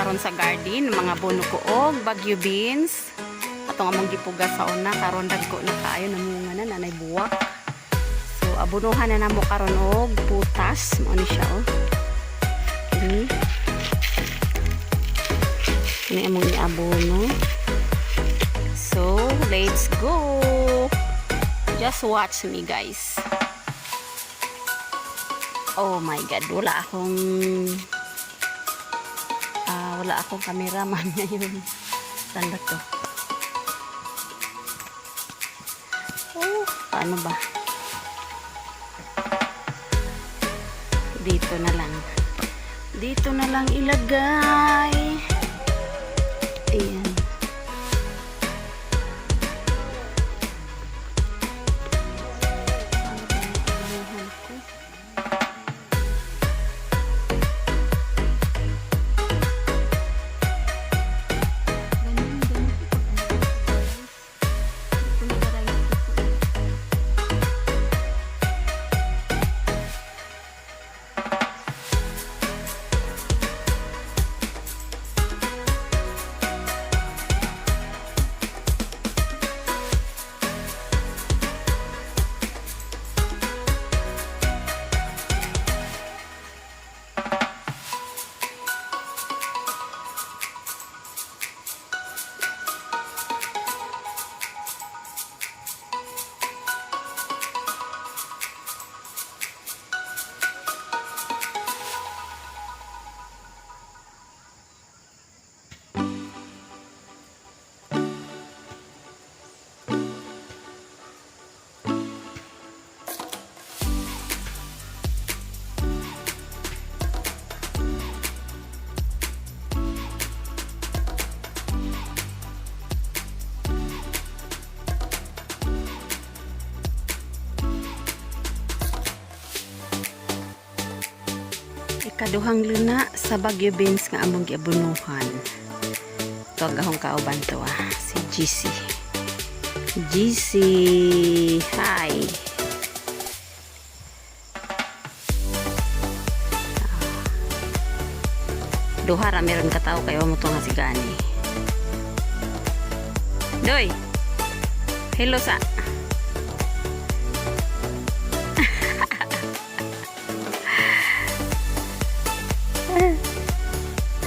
karon sa garden, mga buno ko og Baguio beans. Atong among gipugas sa una karon dagko na kaayo namunga na nanay buwak. So abunuhan na namo karon og putas, mo ni siya oh. Ini among iabono. So let's go. Just watch me guys. Oh my god, wala akong cameraman ngayon. Tanda to. Oh, paano ba? Dito na lang. Dito na lang ilagay. Ayan. Ikaduhang luna sa Baguio beans nga among giabunuhan. Ito agahong kauban to si GC. GC, hi. Duha ra meron ka tao kayo mo to nga si Gani. Doy. Hello sa.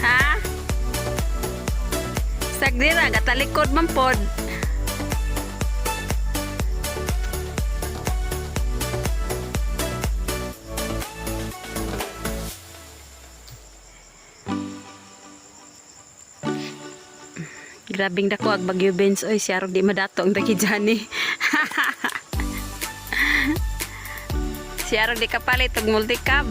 Ha? Sagdira, gatalikod man pod. Grabing dako ag Baguio beans oy, siya di madatong dagi jani. Siya di kapalit og multicab.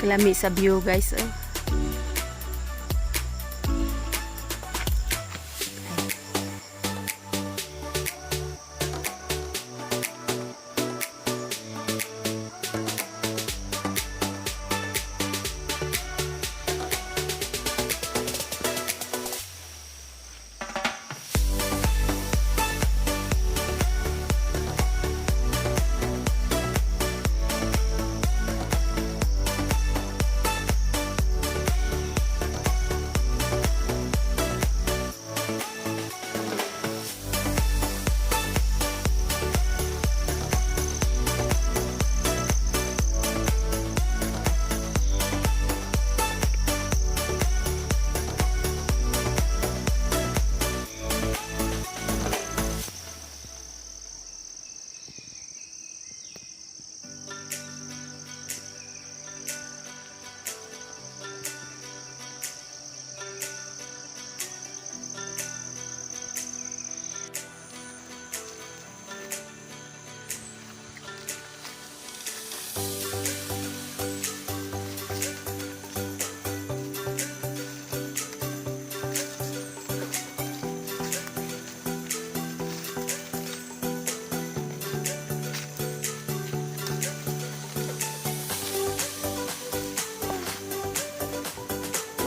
Kalami sa view guys oh.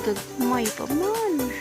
Gagmay pa man.